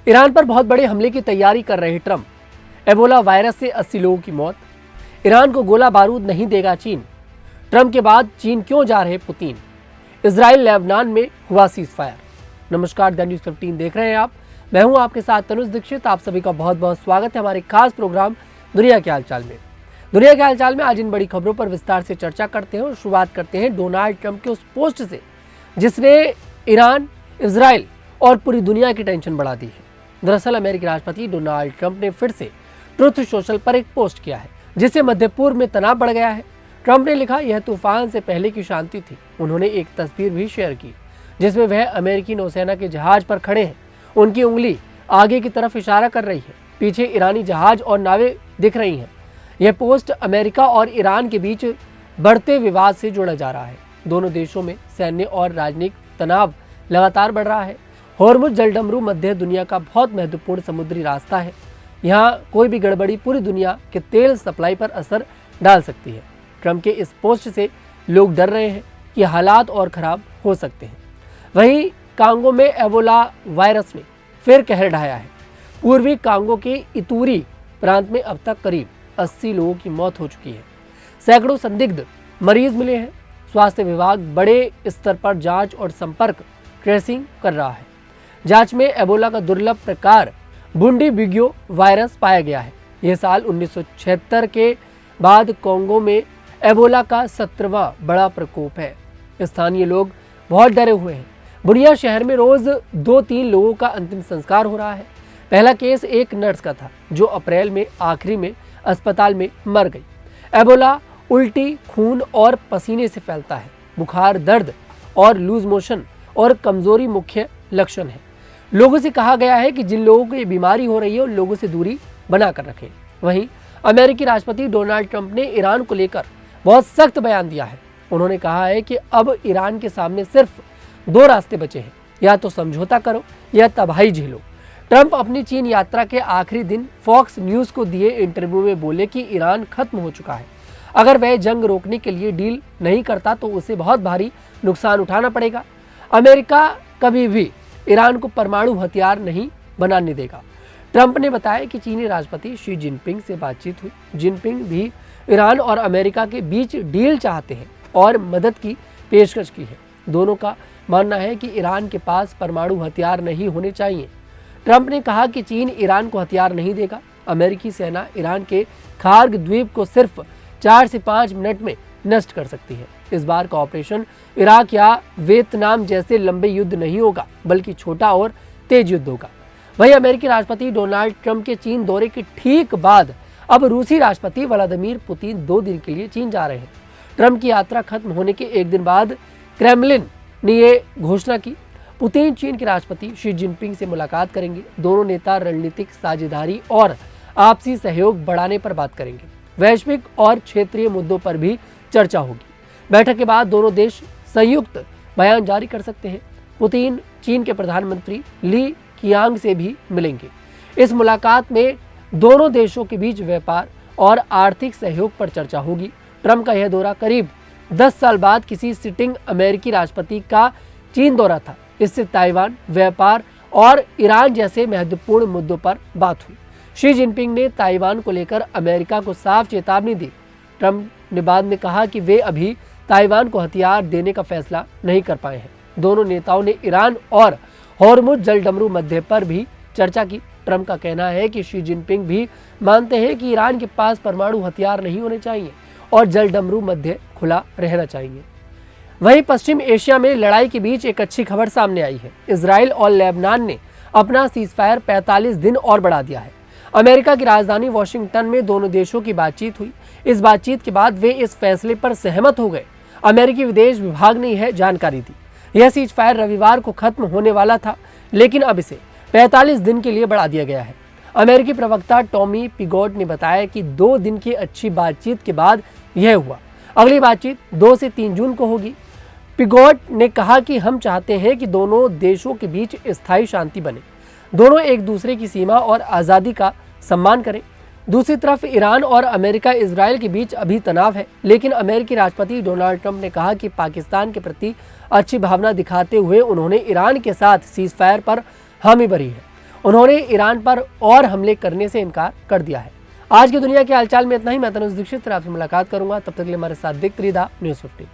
Iran पर बहुत बड़े हमले की तैयारी कर रहे ट्रंप। एबोला वायरस से 80 लोगों की मौत। ईरान को गोला बारूद नहीं देगा चीन। ट्रंप के बाद चीन क्यों जा रहे पुतिन। इजराइल लेबनान में हुआ सीज फायर। नमस्कार, द न्यूज़ 15 देख रहे हैं आप। मैं हूं आपके साथ तनुज दीक्षित। आप सभी का बहुत बहुत स्वागत है हमारे खास प्रोग्राम दुनिया के हालचाल में। दुनिया के हालचाल में आज इन बड़ी खबरों पर विस्तार से चर्चा करते हैं और शुरुआत करते हैं डोनाल्ड ट्रंप के उस पोस्ट से जिसने ईरान, इजराइल और पूरी दुनिया की टेंशन बढ़ा दी है। दरअसल अमेरिकी राष्ट्रपति डोनाल्ड ट्रंप ने फिर से ट्रुथ सोशल पर एक पोस्ट किया है जिससे मध्य पूर्व में तनाव बढ़ गया है। ट्रंप ने लिखा, यह तूफान से पहले की शांति थी। उन्होंने एक तस्वीर भी शेयर की जिसमें वह अमेरिकी नौसेना के जहाज पर खड़े हैं। उनकी उंगली आगे की तरफ इशारा कर रही है। पीछे ईरानी जहाज और नावें दिख रही हैं। यह पोस्ट अमेरिका और ईरान के बीच बढ़ते विवाद से जोड़ा जा रहा है। दोनों देशों में सैन्य और राजनीतिक तनाव लगातार बढ़ रहा है। होर्मुज जलडमरू मध्य दुनिया का बहुत महत्वपूर्ण समुद्री रास्ता है। यहाँ कोई भी गड़बड़ी पूरी दुनिया के तेल सप्लाई पर असर डाल सकती है। ट्रंप के इस पोस्ट से लोग डर रहे हैं कि हालात और खराब हो सकते हैं। वहीं कांगो में एबोला वायरस ने फिर कहर ढाया है। पूर्वी कांगो के इतूरी प्रांत में अब तक करीब 80 लोगों की मौत हो चुकी है। सैकड़ों संदिग्ध मरीज मिले हैं। स्वास्थ्य विभाग बड़े स्तर पर जांच और संपर्क ट्रेसिंग कर रहा है। जांच में एबोला का दुर्लभ प्रकार बुंडीबुगियो वायरस पाया गया है। यह साल 1976 के बाद कांगो में एबोला का 17वां बड़ा प्रकोप है। स्थानीय लोग बहुत डरे हुए हैं। बुनिया शहर में रोज 2-3 लोगों का अंतिम संस्कार हो रहा है। पहला केस एक नर्स का था जो अप्रैल में आखिरी में अस्पताल में मर गई। एबोला उल्टी, खून और पसीने से फैलता है। बुखार, दर्द और लूज मोशन और कमजोरी मुख्य लक्षण है। लोगों से कहा गया है कि जिन लोगों को ये बीमारी हो रही है उन लोगों से दूरी बनाकर रखें। वहीं अमेरिकी राष्ट्रपति डोनाल्ड ट्रंप ने ईरान को लेकर बहुत सख्त बयान दिया है। उन्होंने कहा है कि अब ईरान के सामने सिर्फ 2 रास्ते बचे हैं, या तो समझौता करो या तबाही झेलो। ट्रंप अपनी चीन यात्रा के आखिरी दिन फॉक्स न्यूज को दिए इंटरव्यू में बोले कि ईरान खत्म हो चुका है। अगर वह जंग रोकने के लिए डील नहीं करता तो उसे बहुत भारी नुकसान उठाना पड़ेगा। अमेरिका कभी भी ईरान को परमाणु हथियार नहीं बनाने देगा। ट्रंप ने बताया कि चीनी राष्ट्रपति शी जिनपिंग से बातचीत हुई। जिनपिंग भी ईरान और अमेरिका के बीच डील चाहते हैं और मदद की पेशकश की है। दोनों का मानना है कि ईरान के पास परमाणु हथियार नहीं होने चाहिए। ट्रंप ने कहा कि चीन ईरान को हथियार नहीं देगा। अमेरिकी सेना ईरान के खार्ग द्वीप को सिर्फ 4 से 5 मिनट में नष्ट कर सकती है। इस बार का ऑपरेशन इराक या वियतनाम जैसे लंबे युद्ध नहीं होगा, बल्कि छोटा और तेज युद्ध होगा। वहीं अमेरिकी राष्ट्रपति डोनाल्ड ट्रंप के चीन दौरे के ठीक बाद अब रूसी राष्ट्रपति व्लादिमीर पुतिन 2 दिन के लिए चीन जा रहे हैं। ट्रंप की यात्रा खत्म होने के एक दिन बाद क्रेमलिन ने ये घोषणा की। पुतिन चीन के राष्ट्रपति शी जिनपिंग से मुलाकात करेंगे। दोनों नेता रणनीतिक साझेदारी और आपसी सहयोग बढ़ाने पर बात करेंगे। वैश्विक और क्षेत्रीय मुद्दों पर भी चर्चा होगी। बैठक के बाद दोनों देश संयुक्त बयान जारी कर सकते हैं। पुतिन चीन के प्रधानमंत्री ली कियांग से भी मिलेंगे। इस मुलाकात में दोनों देशों के बीच व्यापार और आर्थिक सहयोग पर चर्चा होगी। ट्रंप का यह दौरा करीब 10 साल बाद किसी सिटिंग अमेरिकी राष्ट्रपति का चीन दौरा था। इससे ताइवान, व्यापार और ईरान जैसे महत्वपूर्ण मुद्दों पर बात हुई। शी जिनपिंग ने ताइवान को लेकर अमेरिका को साफ चेतावनी दी। ट्रंप ने बाद में कहा कि वे अभी ताइवान को हथियार देने का फैसला नहीं कर पाए हैं। दोनों नेताओं ने ईरान और होर्मुज जलडमरू मध्य पर भी चर्चा की। ट्रंप का कहना है कि शी जिनपिंग भी मानते हैं कि ईरान के पास परमाणु हथियार नहीं होने चाहिए और जलडमरू मध्य खुला रहना चाहिए। वहीं पश्चिम एशिया में लड़ाई के बीच एक अच्छी खबर सामने आई है। इजराइल और लेबनान ने अपना सीजफायर 45 दिन और बढ़ा दिया है। अमेरिका की राजधानी वॉशिंगटन में दोनों देशों की बातचीत हुई। इस बातचीत के बाद वे इस फैसले पर सहमत हो गए। अमेरिकी विदेश विभाग ने यह जानकारी दी। यह सीजफायर रविवार को खत्म होने वाला था, लेकिन अब इसे 45 दिन के लिए बढ़ा दिया गया है। अमेरिकी प्रवक्ता टॉमी पिगोट ने बताया कि 2 दिन की अच्छी बातचीत के बाद यह हुआ। अगली बातचीत 2 से 3 जून को होगी। पिगोट ने कहा कि हम चाहते हैं कि दोनों देशों के बीच स्थायी शांति बने। दोनों एक दूसरे की सीमा और आज़ादी का सम्मान करें। दूसरी तरफ ईरान और अमेरिका इजराइल के बीच अभी तनाव है, लेकिन अमेरिकी राष्ट्रपति डोनाल्ड ट्रंप ने कहा कि पाकिस्तान के प्रति अच्छी भावना दिखाते हुए उन्होंने ईरान के साथ सीजफायर पर हामी भरी है। उन्होंने ईरान पर और हमले करने से इनकार कर दिया है। आज की दुनिया के हालचाल में इतना ही। मैं तनुज दीक्षित आपसे मुलाकात करूंगा, तब तक के लिए हमारे साथ देखते रहिए न्यूज़ 15।